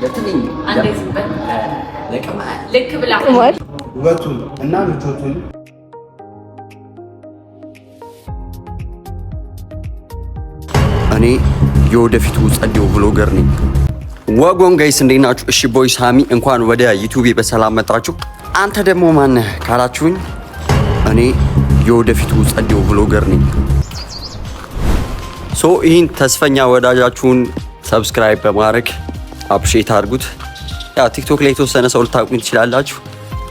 ለትንኝ አንዴ ዝም በል ለቀማ ልክ ብላ ውበቱን እና ምቾቱን እኔ የወደፊቱ ጸዴው ብሎገር ነኝ። ወጎን ጋይስ እንዴት ናችሁ? እሺ ቦይ ሳሚ እንኳን ወደ ዩቲዩብ በሰላም መጣችሁ። አንተ ደግሞ ማን ካላችሁኝ እኔ የወደፊቱ ጸዴው ብሎገር ነኝ። ሶ ይህን ተስፈኛ ወዳጃችሁን ሰብስክራይብ በማድረግ አፕሪሼት አድርጉት። ያ ቲክቶክ ላይ የተወሰነ ሰው ልታውቁኝ ትችላላችሁ፣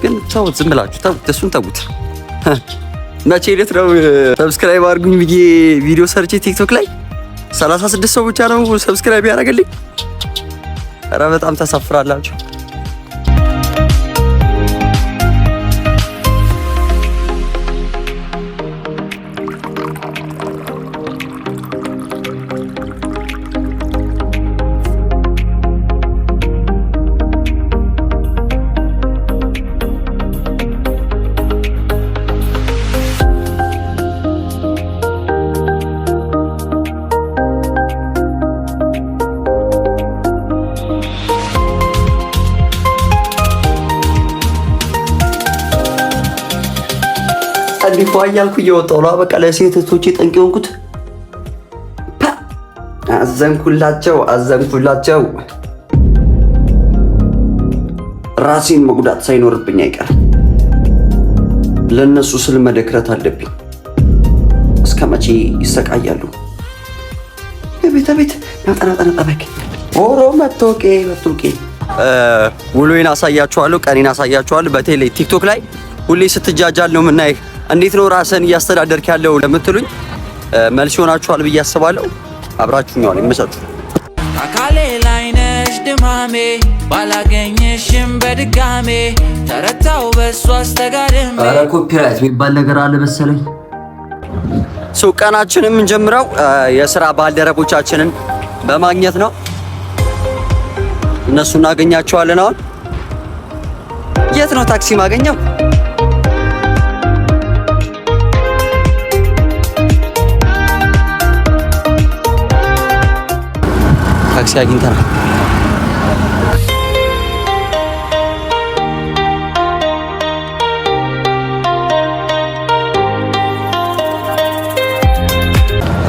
ግን ተውት፣ ዝም ብላችሁ ተውት፣ እሱን ተውት። መቼ ዕለት ነው ሰብስክራይብ አድርጉኝ ብዬ ቪዲዮ ሰርቼ ቲክቶክ ላይ 36 ሰው ብቻ ነው ሰብስክራይብ ያደረገልኝ። ኧረ በጣም ተሳፍራላችሁ። እንዲህ እያልኩ እየወጣሁ ነው። በቃ ለሴት እህቶቼ ጠንቅ የሆንኩት አዘንኩላቸው። ራሴን መጉዳት ሳይኖርብኝ አይቀርም። ለነሱ ስል መደክረት አለብኝ። እስከ መቼ ይሰቃያሉ? ቤት ናጠናጠናጠበቅ ኦሮ መቶቄ ውሎዬን አሳያችኋለሁ፣ ቀኔን አሳያችኋለሁ። በቴሌ ቲክቶክ ላይ ሁሌ ስትጃጃል ነው የምናይህ። እንዴት ነው ራስን እያስተዳደርክ ያለው ለምትሉኝ መልስ ይሆናችኋል ብዬ አስባለሁ። አብራችሁኛል ይመሰጡ። አካሌ ላይ ነሽ ድማሜ ባላገኘሽም በድጋሜ ተረታው በሷ አስተጋድሜ። ኧረ ኮፒራይት የሚባል ነገር አለ መሰለኝ። ሰው ቀናችንን የምንጀምረው የስራ ባልደረቦቻችንን በማግኘት ነው። እነሱ እናገኛቸዋለን። አሁን የት ነው ታክሲ ማገኘው? ታክሲ አግኝተናል።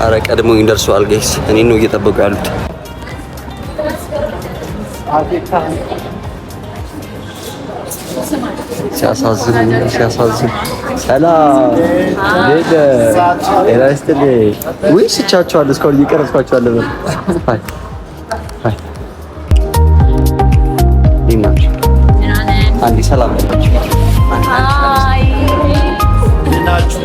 አረ ቀድሞኝ ደርሰዋል ጋይስ። እኔን ነው እየጠበቁ ያሉት። ሲያሳዝን ሰላም ሌደ ኤራስቴ ወይ ስቻቸዋለሁ። እስካሁን እየቀረጽኳቸዋለሁ። አንዲ ሰላም ናችሁ? ሃይ ናችሁ?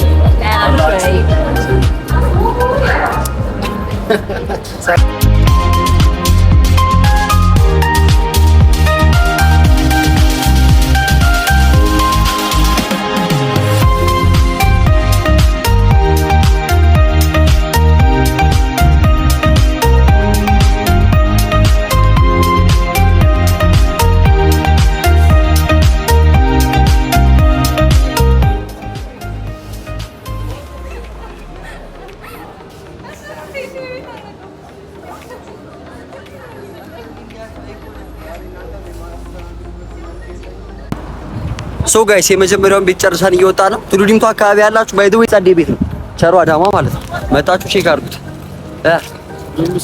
ሶ ጋይስ የመጀመሪያውን ቤት ጨርሰን እየወጣ ነው። ቱሉ ዲምቱ አካባቢ ያላችሁ ባይ ዘ ዌይ ጸዴ ቤት ነው። ቸሩ አዳማ ማለት ነው። መጣችሁ ቼክ አድርጉት።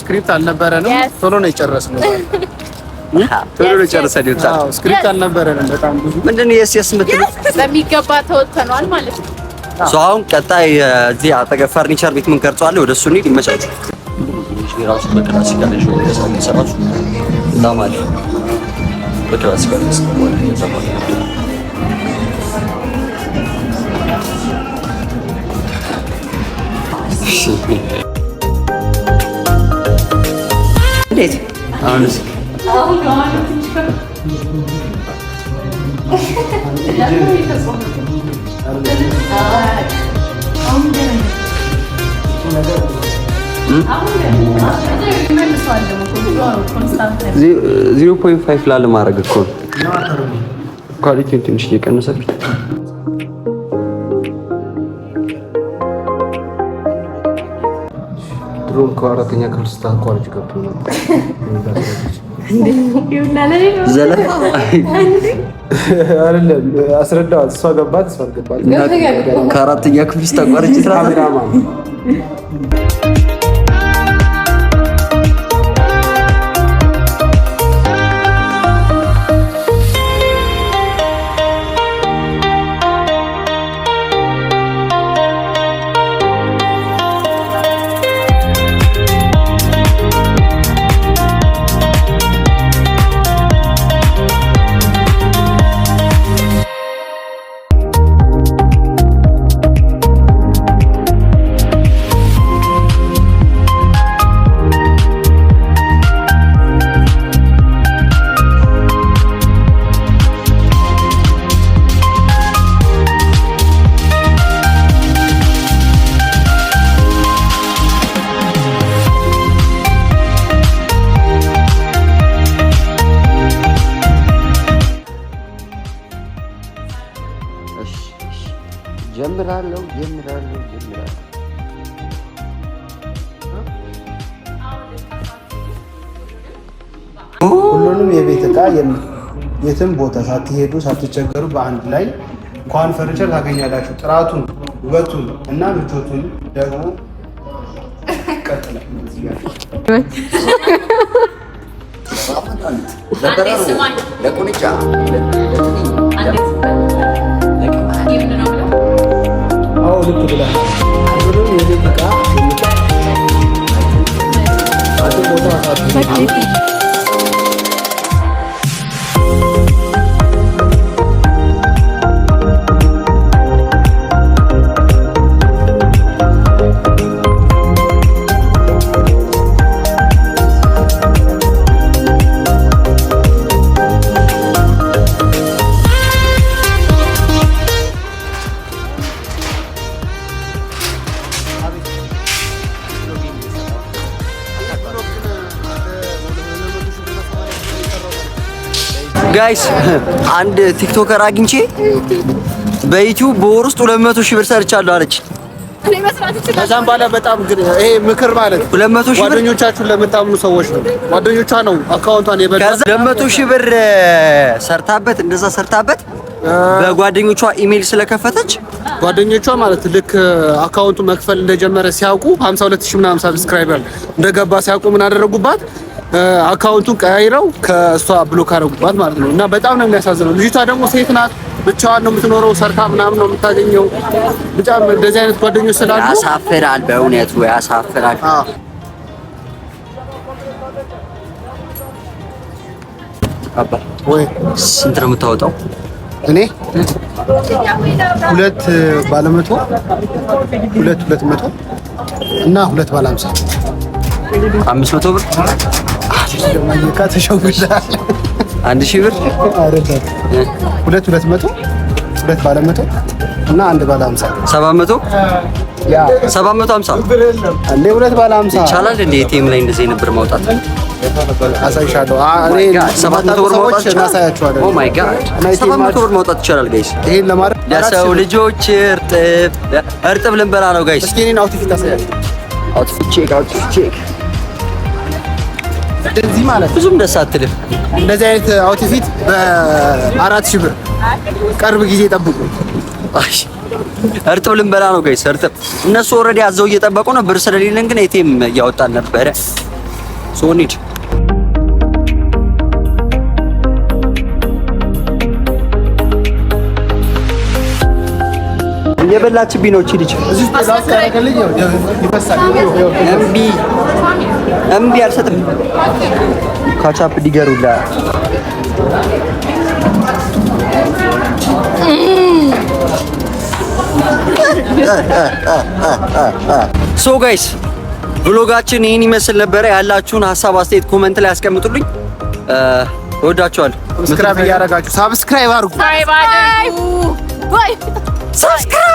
ስክሪፕት አልነበረንም፣ ቶሎ ነው የጨረስነው። ቶሎ ነው ጨርሰን ይወጣ። ስክሪፕት አልነበረንም። በጣም ብዙ ምንድን ነው የስ የምትሉት? በሚገባ ተወጥተናል ማለት ነው። ሶ አሁን ቀጣይ እዚህ አጠገብ ፈርኒቸር ቤት ምን ቀርጿል፣ ወደሱ እንሂድ። ይመቻችሁ። ራሱ በክላስ ጋር ነው የሚሰራው እና ማለት በክላስ ጋር ነው። እንዴት አሁንስ ዜሮ ፖይንት ፋይቭ ላለ ማድረግ እኮ ኳሊቲውን ትንሽ እየቀነሰብኝ ድሮም ከአራተኛ ክፍል ስታቋርጭ ገብቶ ነበር። ዘለ አይደለም አስረዳዋት። እሷ ገባት እሷ ገባት። ከአራተኛ ክፍል ውስጥ ተቋርጬ ካሜራማን ጀምራለሁ። ሁሉንም የቤት ዕቃ የትም ቦታ ሳትሄዱ ሳትቸገሩ በአንድ ላይ እንኳን ፈርኒቸር ታገኛላችሁ። ጥራቱን፣ ውበቱን እና ምቾቱን ደግሞ ቀጥላል። ለቁንጫ ልክ ብለህ ሁሉንም የቤት ዕቃ ቦታ ሳትሄዱ ጋይስ አንድ ቲክቶከር አግኝቼ በዩቲዩብ በወር ውስጥ 200 ሺህ ብር ሰርቻለሁ አለች። ከዛም በኋላ በጣም ግን ይሄ ምክር ማለት 200 ሺህ ብር ጓደኞቻችሁን ለምታምኑ ሰዎች ነው። ጓደኞቿ ነው አካውንቷን የበላ ከዛ 200 ሺህ ብር ሰርታበት እንደዛ ሰርታበት በጓደኞቿ ኢሜል ስለከፈተች ጓደኞቿ ማለት ልክ አካውንቱ መክፈል እንደጀመረ ሲያውቁ 52000 ምናምን ሰብስክራይበር እንደገባ ሲያውቁ ምን አደረጉባት? አካውንቱን ቀያይረው ከእሷ ብሎክ አደረጉባት ማለት ነው። እና በጣም ነው የሚያሳዝነው። ልጅቷ ደግሞ ሴት ናት፣ ብቻዋን ነው የምትኖረው፣ ሰርታ ምናምን ነው የምታገኘው። በጣም እንደዚህ አይነት ጓደኞች ስላሉ ያሳፍራል፣ በእውነቱ ያሳፍራል። አባ ወይ ስንት ነው የምታወጣው? እኔ 2 ባለ 100 2 200 እና 2 ባለ 50 500 ብር ለማየካ ተሸውዳል። 1000 ብር አይደለም 2 200 2 ባለ 100 እና 1 ባለ 50 700 ያ 750 አንዴ 2 ባለ 50 ይቻላል እንዴ? ኤቲኤም ላይ እንደዚህ ነበር ማውጣት አሳይሻለሁ። እኔ 700 ብር ማውጣት እናሳያችኋለን። ኦ ማይ ጋድ 700 ብር ማውጣት ይቻላል ጋይስ። ይሄን ለማድረግ ለሰው ልጆች እርጥብ ልንበላ ነው ጋይስ። እስኪ እኔን አውትፊት አሳያችሁ። አውትፊት ቼክ እንደዚህ ማለት ብዙም ደስ አትልም። እንደዚህ አይነት አውትፊት በ4000 ብር ቅርብ ጊዜ ጠብቁ። አይ እርጥብ ልንበላ ነው ጋይስ። እርጥብ እነሱ ኦልሬዲ አዘው እየጠበቁ ነው። ብር ስለሌለን ግን ኤቲኤም እያወጣን ነበረ። ሶኒድ እየበላችብኝ ነው እቺ ልጅ። እምቢ አልሰጥም። ካቻፕ ዲገሩላ ሶ ጋይስ ብሎጋችን ይህን ይመስል ነበረ። ያላችሁን ሀሳብ አስተያየት ኮመንት ላይ ያስቀምጡልኝ። እወዳችኋለሁ። ሰብስክራይብ እያደረጋችሁ ሰብስክራይብ አድርጉ። ሰብስክራይብ